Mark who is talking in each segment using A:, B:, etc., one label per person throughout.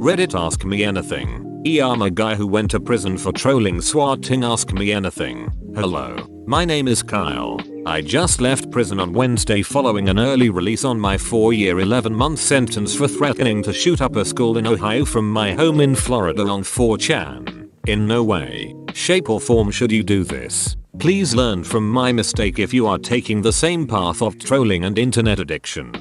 A: Reddit Ask Me Anything. IamA guy who went to prison for trolling SWATing Ask Me Anything. Hello, my name is Kyle. I just left prison on Wednesday following an early release on my 4-year 11-month sentence for threatening to shoot up a school in Ohio from my home in Florida on 4chan. In no way, shape or form should you do this. Please learn from my mistake if you are taking the same path of trolling and internet addiction.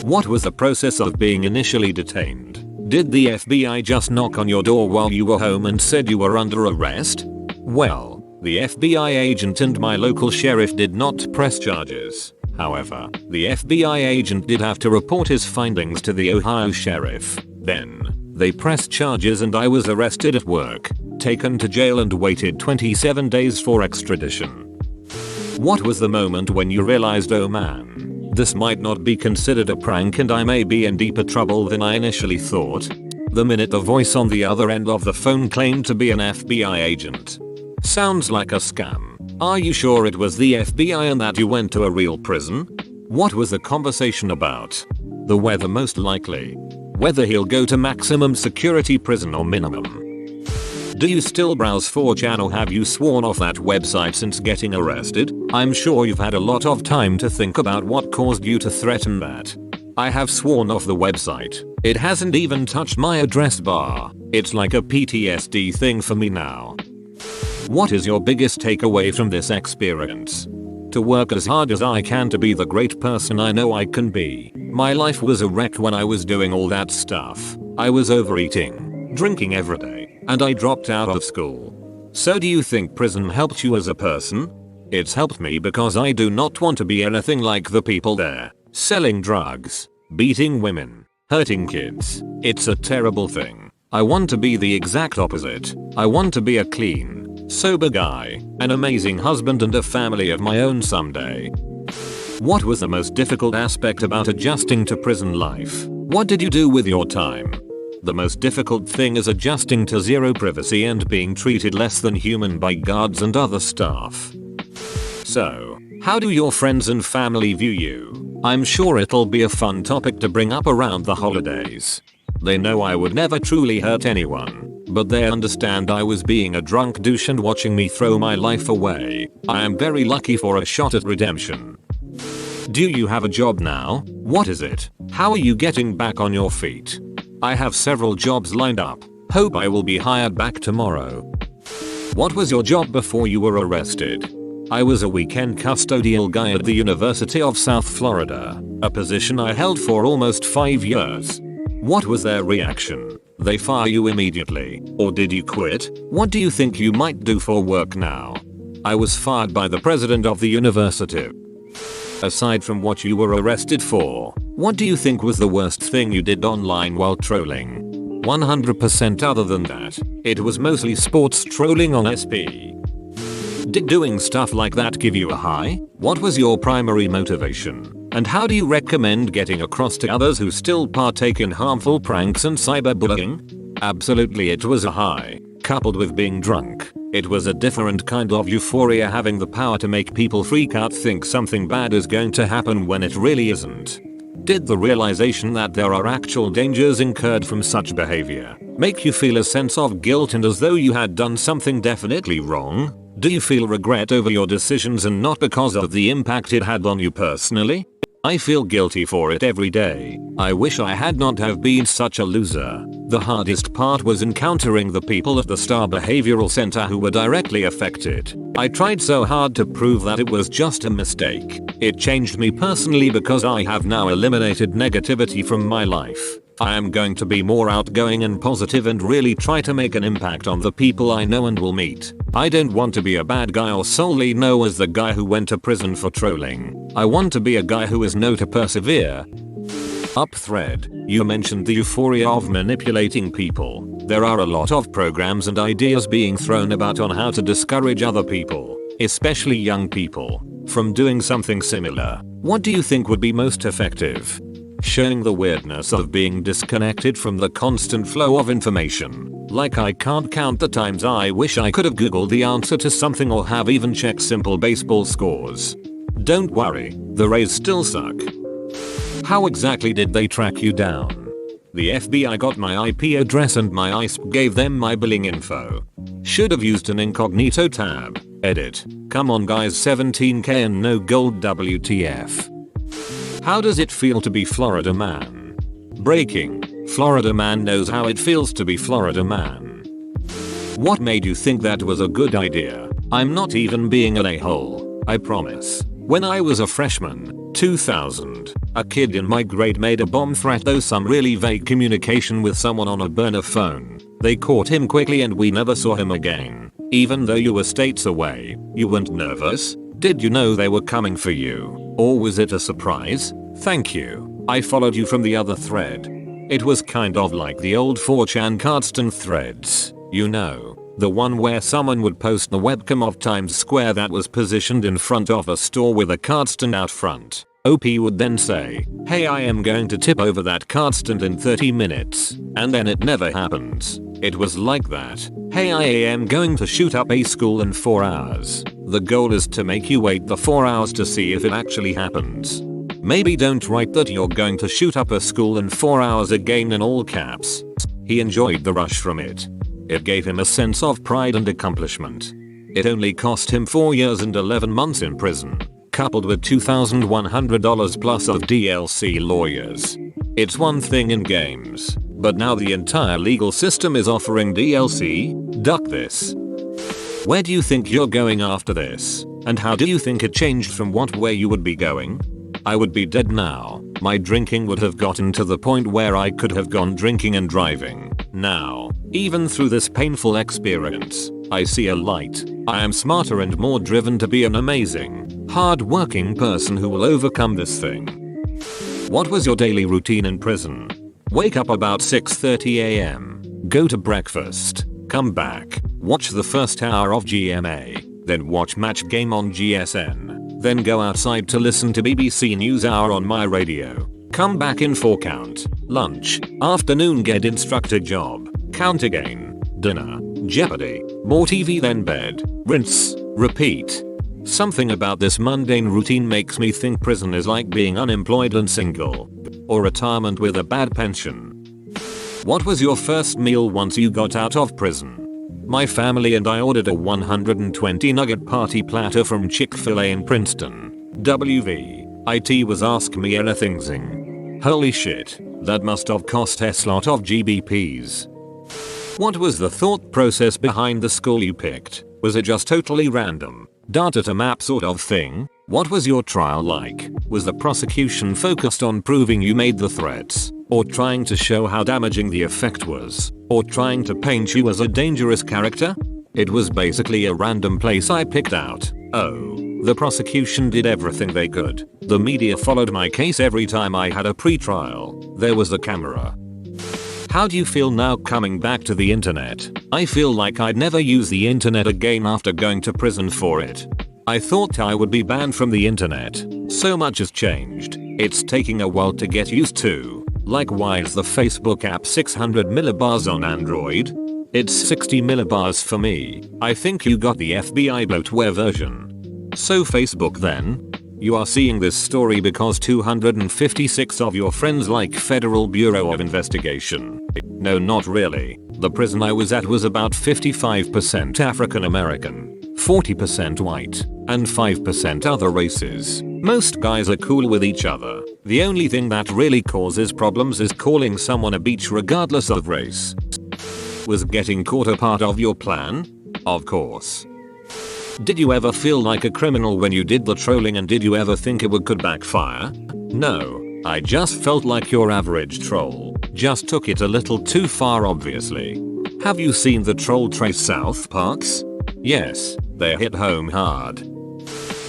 A: What was the process of being initially detained? Did the FBI just knock on your door while you were home and said you were under arrest? Well, the FBI agent and my local sheriff did not press charges. However, the FBI agent did have to report his findings to the Ohio sheriff. Then, they pressed charges and I was arrested at work, taken to jail and waited 27 days for extradition. What was the moment when you realized, oh man, this might not be considered a prank and I may be in deeper trouble than I initially thought? The minute the voice on the other end of the phone claimed to be an FBI agent. Sounds like a scam. Are you sure it was the FBI and that you went to a real prison? What was the conversation about? The weather most likely. Whether he'll go to maximum security prison or minimum. Do you still browse 4chan or have you sworn off that website since getting arrested? I'm sure you've had a lot of time to think about what caused you to threaten that. I have sworn off the website. It hasn't even touched my address bar. It's like a PTSD thing for me now. What is your biggest takeaway from this experience? To work as hard as I can to be the great person I know I can be. My life was a wreck when I was doing all that stuff. I was overeating, drinking every day, and I dropped out of school. So do you think prison helped you as a person? It's helped me because I do not want to be anything like the people there. Selling drugs, beating women, hurting kids. It's a terrible thing. I want to be the exact opposite. I want to be a clean, sober guy, an amazing husband and a family of my own someday. What was the most difficult aspect about adjusting to prison life? What did you do with your time? The most difficult thing is adjusting to zero privacy and being treated less than human by guards and other staff. So, how do your friends and family view you? I'm sure it'll be a fun topic to bring up around the holidays. They know I would never truly hurt anyone, but they understand I was being a drunk douche and watching me throw my life away. I am very lucky for a shot at redemption. Do you have a job now? What is it? How are you getting back on your feet? I have several jobs lined up. Hope I will be hired back tomorrow. What was your job before you were arrested? I was a weekend custodial guy at the University of South Florida, a position I held for almost 5 years. What was their reaction? They fire you immediately, or did you quit? What do you think you might do for work now? I was fired by the president of the university. Aside from what you were arrested for, what do you think was the worst thing you did online while trolling? 100% other than that, it was mostly sports trolling on SP. Did doing stuff like that give you a high? What was your primary motivation? And how do you recommend getting across to others who still partake in harmful pranks and cyberbullying? Absolutely, it was a high, coupled with being drunk. It was a different kind of euphoria, having the power to make people freak out, think something bad is going to happen when it really isn't. Did the realization that there are actual dangers incurred from such behavior make you feel a sense of guilt and as though you had done something definitely wrong? Do you feel regret over your decisions and not because of the impact it had on you personally? I feel guilty for it every day. I wish I had not have been such a loser. The hardest part was encountering the people at the Star Behavioral Center who were directly affected. I tried so hard to prove that it was just a mistake. It changed me personally because I have now eliminated negativity from my life. I am going to be more outgoing and positive and really try to make an impact on the people I know and will meet. I don't want to be a bad guy or solely known as the guy who went to prison for trolling. I want to be a guy who is known to persevere. Up thread, you mentioned the euphoria of manipulating people. There are a lot of programs and ideas being thrown about on how to discourage other people, especially young people, from doing something similar. What do you think would be most effective? Showing the weirdness of being disconnected from the constant flow of information. Like I can't count the times I wish I could have googled the answer to something or have even checked simple baseball scores. Don't worry, the Rays still suck. How exactly did they track you down? The FBI got my IP address and my ISP gave them my billing info. Should have used an incognito tab. Edit. Come on guys, 17k and no gold, WTF. How does it feel to be Florida man? Breaking. Florida man knows how it feels to be Florida man. What made you think that was a good idea? I'm not even being an a-hole, I promise. When I was a freshman, 2000, a kid in my grade made a bomb threat, though some really vague communication with someone on a burner phone. They caught him quickly and we never saw him again. Even though you were states away, you weren't nervous? Did you know they were coming for you? Or was it a surprise? Thank you. I followed you from the other thread. It was kind of like the old 4chan Cardston threads, you know. The one where someone would post the webcam of Times Square that was positioned in front of a store with a card stand out front. OP would then say, hey, I am going to tip over that card stand in 30 minutes. And then it never happens. It was like that. Hey, I am going to shoot up a school in 4 hours. The goal is to make you wait the 4 hours to see if it actually happens. Maybe don't write that you're going to shoot up a school in 4 hours again in all caps. He enjoyed the rush from it. It gave him a sense of pride and accomplishment. It only cost him 4 years and 11 months in prison, coupled with $2,100 plus of DLC lawyers. It's one thing in games, but now the entire legal system is offering DLC? Duck this. Where do you think you're going after this? And how do you think it changed from what way you would be going? I would be dead now. My drinking would have gotten to the point where I could have gone drinking and driving. Now, even through this painful experience, I see a light. I am smarter and more driven to be an amazing, hard-working person who will overcome this thing. What was your daily routine in prison? Wake up about 6:30 am, go to breakfast, come back, watch the first hour of GMA, then watch Match Game on GSN. Then go outside to listen to BBC NewsHour on my radio. Come back in 4 count. Lunch. Afternoon get instructor job. Count again. Dinner. Jeopardy. More TV then bed. Rinse. Repeat. Something about this mundane routine makes me think prison is like being unemployed and single. Or retirement with a bad pension. What was your first meal once you got out of prison? My family and I ordered a 120 nugget party platter from Chick-fil-A in Princeton. WV. It was Ask Me Anything zing. Holy shit, that must have cost a lot of GBPs. What was the thought process behind the school you picked? Was it just totally random, dart at a map sort of thing? What was your trial like? Was the prosecution focused on proving you made the threats? Or trying to show how damaging the effect was? Or trying to paint you as a dangerous character? It was basically a random place I picked out. Oh, the prosecution did everything they could. The media followed my case every time I had a pre-trial. There was the camera. How do you feel now coming back to the internet? I feel like I'd never use the internet again after going to prison for it. I thought I would be banned from the internet. So much has changed. It's taking a while to get used to. Like, why is the Facebook app 600 millibars on Android? It's 60 millibars for me. I think you got the FBI bloatware version. So Facebook then? You are seeing this story because 256 of your friends like Federal Bureau of Investigation. No, not really. The prison I was at was about 55% African American, 40% white, and 5% other races. Most guys are cool with each other. The only thing that really causes problems is calling someone a bitch regardless of race. Was getting caught a part of your plan? Of course. Did you ever feel like a criminal when you did the trolling, and did you ever think it could backfire? No, I just felt like your average troll. Just took it a little too far, obviously. Have you seen the Troll Trace South Parks? Yes, they hit home hard.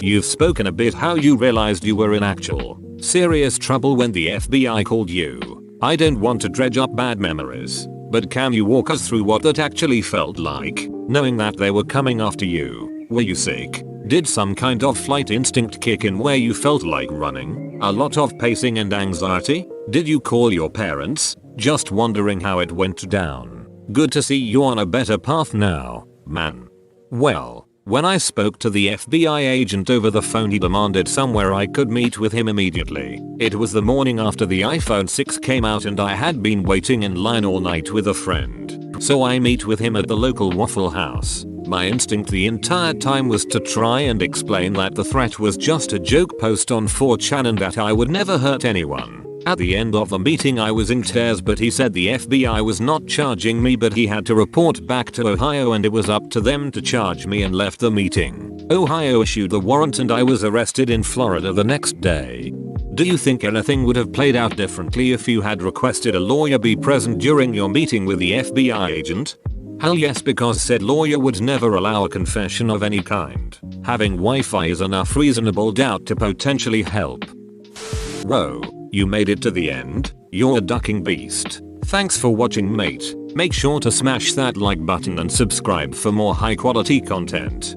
A: You've spoken a bit how you realized you were in actual serious trouble when the FBI called you. I don't want to dredge up bad memories, but can you walk us through what that actually felt like, knowing that they were coming after you? Were you sick? Did some kind of flight instinct kick in where you felt like running? A lot of pacing and anxiety? Did you call your parents? Just wondering how it went down. Good to see you on a better path now, man. Well, When I spoke to the FBI agent over the phone, he demanded somewhere I could meet with him immediately. It was the morning after the iPhone 6 came out and I had been waiting in line all night with a friend. So I meet with him at the local Waffle House. My instinct the entire time was to try and explain that the threat was just a joke post on 4chan and that I would never hurt anyone. At the end of the meeting I was in tears, but he said the FBI was not charging me, but he had to report back to Ohio and it was up to them to charge me, and left the meeting. Ohio issued the warrant and I was arrested in Florida the next day. Do you think anything would have played out differently if you had requested a lawyer be present during your meeting with the FBI agent? Hell yes, because said lawyer would never allow a confession of any kind. Having Wi-Fi is enough reasonable doubt to potentially help. Whoa, you made it to the end? You're a ducking beast. Thanks for watching, mate. Make sure to smash that like button and subscribe for more high quality content.